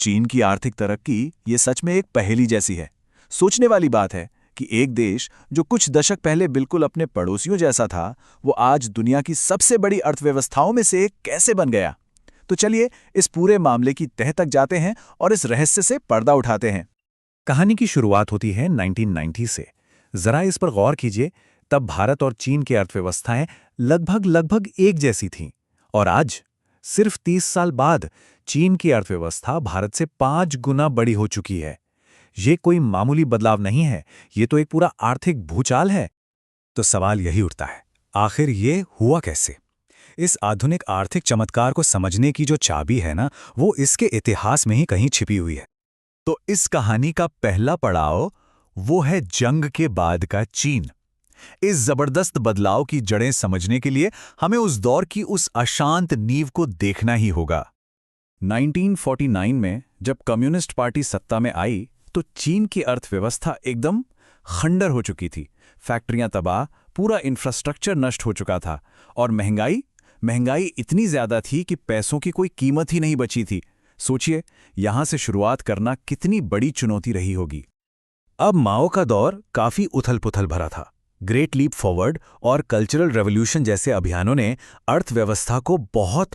चीन की आर्थिक तरक्की ये सच में एक पहेली जैसी है। सोचने वाली बात है कि एक देश जो कुछ दशक पहले बिल्कुल अपने पड़ोसियों जैसा था, वो आज दुनिया की सबसे बड़ी अर्थव्यवस्थाओं में से एक कैसे बन गया। तो चलिए इस पूरे मामले की तह तक जाते हैं और इस रहस्य से पर्दा उठाते हैं। कहानी की शुरुआत होती है 1990 से। जरा इस पर गौर कीजिए। तब भारत और चीन की अर्थव्यवस्थाएं लगभग एक जैसी थीं। और आज, सिर्फ 30 साल बाद, चीन की अर्थव्यवस्था भारत से 5 गुना बड़ी हो चुकी है। ये कोई मामूली बदलाव नहीं है, ये तो एक पूरा आर्थिक भूचाल है। तो सवाल यही उठता है, आखिर ये हुआ कैसे? इस आधुनिक आर्थिक चमत्कार को समझने की जो चाबी है ना, वो इसके इतिहास में ही कहीं छिपी हुई है। तो इस कहानी का पहला पड़ाव वो है जंग के बाद का चीन। इस जबरदस्त बदलाव की जड़ें समझने के लिए हमें उस दौर की उस अशांत नींव को देखना ही होगा। 1949 में जब कम्युनिस्ट पार्टी सत्ता में आई तो चीन की अर्थव्यवस्था एकदम खंडर हो चुकी थी। फैक्ट्रियां तबाह, पूरा इंफ्रास्ट्रक्चर नष्ट हो चुका था और महंगाई इतनी ज्यादा थी कि पैसों की कोई कीमत ही नहीं बची थी। सोचिए, यहां से शुरुआत करना कितनी बड़ी चुनौती रही होगी। अब माओ का दौर काफी उथल-पुथल भरा था। ग्रेट लीप फॉरवर्ड और कल्चरल रेवोल्यूशन जैसे अभियानों ने अर्थव्यवस्था को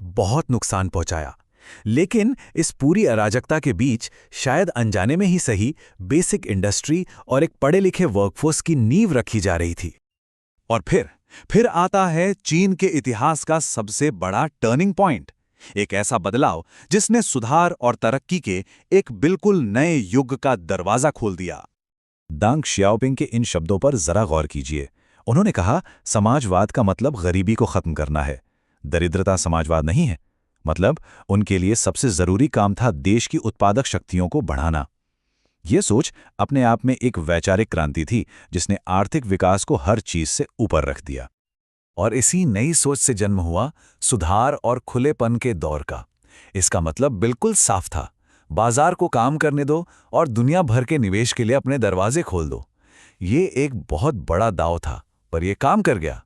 बहुत नुकसान पहुंचाया। लेकिन इस पूरी अराजकता के बीच, शायद अनजाने में ही सही, बेसिक इंडस्ट्री और एक पढ़े लिखे वर्कफोर्स की नींव रखी जा रही थी। और फिर आता है चीन के इतिहास का सबसे बड़ा टर्निंग पॉइंट, एक ऐसा बदलाव जिसने सुधार और तरक्की के एक बिल्कुल नए युग का दरवाजा खोल दिया। दांग शियाओपिंग के इन शब्दों पर जरा गौर कीजिए। उन्होंने कहा, समाजवाद का मतलब गरीबी को खत्म करना है। दरिद्रता समाजवाद नहीं है। मतलब उनके लिए सबसे जरूरी काम था देश की उत्पादक शक्तियों को बढ़ाना। ये सोच अपने आप में एक वैचारिक क्रांति थी, जिसने आर्थिक विकास को हर चीज से ऊपर रख दिया। और इसी नई सोच से जन्म हुआ सुधार और खुलेपन के दौर का। इसका मतलब बिल्कुल साफ था, बाजार को काम करने दो और दुनिया भर के निवेश के लिए अपने दरवाजे खोल दो। ये एक बहुत बड़ा दांव था, पर यह काम कर गया।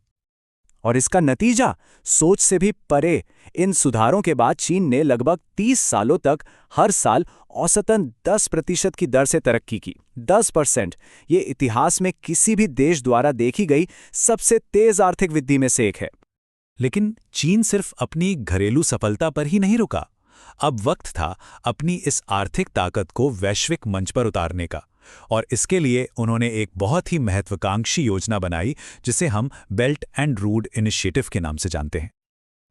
और इसका नतीजा सोच से भी परे। इन सुधारों के बाद चीन ने लगभग 30 सालों तक हर साल औसतन 10% की दर से तरक्की की। 10%। ये इतिहास में किसी भी देश द्वारा देखी गई सबसे तेज आर्थिक वृद्धि में से एक है। लेकिन चीन सिर्फ अपनी घरेलू सफलता पर ही नहीं रुका। अब वक्त था अपनी इस आर्थिक ताकत को वैश्विक मंच पर उतारने का। और इसके लिए उन्होंने एक बहुत ही महत्वाकांक्षी योजना बनाई, जिसे हम बेल्ट एंड रोड इनिशिएटिव के नाम से जानते हैं।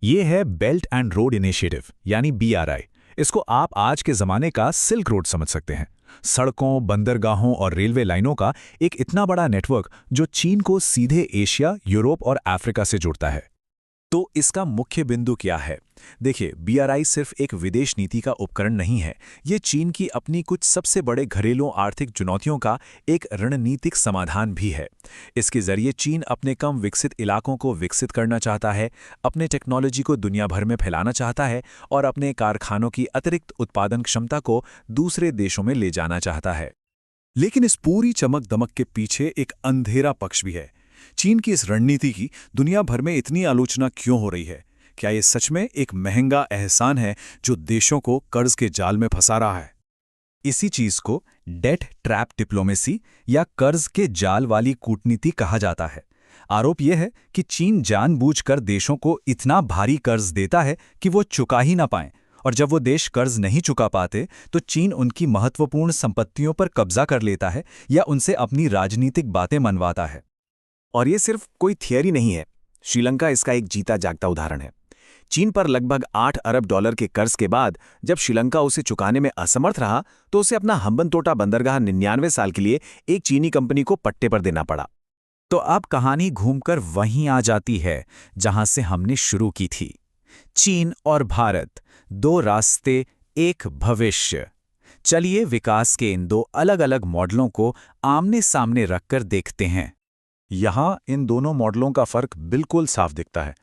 ये है बेल्ट एंड रोड इनिशिएटिव, यानी BRI। इसको आप आज के जमाने का सिल्क रोड समझ सकते हैं। सड़कों, बंदरगाहों और रेलवे लाइनों का एक इतना बड़ा नेटवर्क जो चीन को सीधे एशिया, यूरोप और अफ्रीका से जोड़ता है। तो इसका मुख्य बिंदु क्या है? देखिए, BRI सिर्फ एक विदेश नीति का उपकरण नहीं है। ये चीन की अपनी कुछ सबसे बड़े घरेलू आर्थिक चुनौतियों का एक रणनीतिक समाधान भी है। इसके जरिए चीन अपने कम विकसित इलाकों को विकसित करना चाहता है, अपने टेक्नोलॉजी को दुनिया भर में फैलाना चाहता है और अपने कारखानों की अतिरिक्त उत्पादन क्षमता को दूसरे देशों में ले जाना चाहता है। लेकिन इस पूरी चमक दमक के पीछे एक अंधेरा पक्ष भी है। चीन की इस रणनीति की दुनिया भर में इतनी आलोचना क्यों हो रही है? क्या ये सच में एक महंगा एहसान है जो देशों को कर्ज के जाल में फंसा रहा है? इसी चीज को डेट ट्रैप डिप्लोमेसी या कर्ज के जाल वाली कूटनीति कहा जाता है। आरोप यह है कि चीन जानबूझकर देशों को इतना भारी कर्ज देता है कि वो चुका ही ना पाएं, और जब वो देश कर्ज नहीं चुका पाते तो चीन उनकी महत्वपूर्ण संपत्तियों पर कब्जा कर लेता है या उनसे अपनी राजनीतिक बातें मनवाता है। और ये सिर्फ कोई थियरी नहीं है। श्रीलंका इसका एक जीता जागता उदाहरण है। चीन पर लगभग $8 अरब के कर्ज के बाद जब श्रीलंका उसे चुकाने में असमर्थ रहा तो उसे अपना हम्बनतोटा बंदरगाह 99 साल के लिए एक चीनी कंपनी को पट्टे पर देना पड़ा। तो अब कहानी घूमकर वहीं आ जाती है जहां से हमने शुरू की थी। चीन और भारत, दो रास्ते, एक भविष्य। चलिए विकास के इन दो अलग अलग मॉडलों को आमने सामने रखकर देखते हैं। यहाँ इन दोनों मॉडलों का फर्क बिल्कुल साफ दिखता है।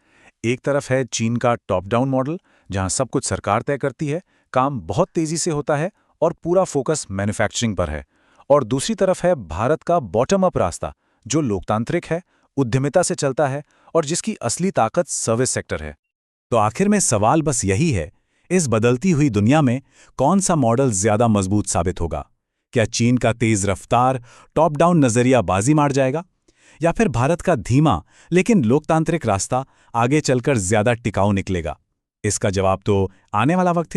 एक तरफ है चीन का टॉप डाउन मॉडल, जहाँ सब कुछ सरकार तय करती है, काम बहुत तेजी से होता है और पूरा फोकस मैन्युफैक्चरिंग पर है। और दूसरी तरफ है भारत का बॉटम अप रास्ता, जो लोकतांत्रिक है, उद्यमिता से चलता है और जिसकी असली ताकत सर्विस सेक्टर है। तो आखिर में सवाल बस यही है, इस बदलती हुई दुनिया में कौन सा मॉडल ज्यादा मजबूत साबित होगा? क्या चीन का तेज रफ्तार, टॉप डाउन नजरिया बाजी मार जाएगा, या फिर भारत का धीमा लेकिन लोकतांत्रिक रास्ता आगे चलकर ज्यादा टिकाऊ निकलेगा? इसका जवाब तो आने वाला वक्त ही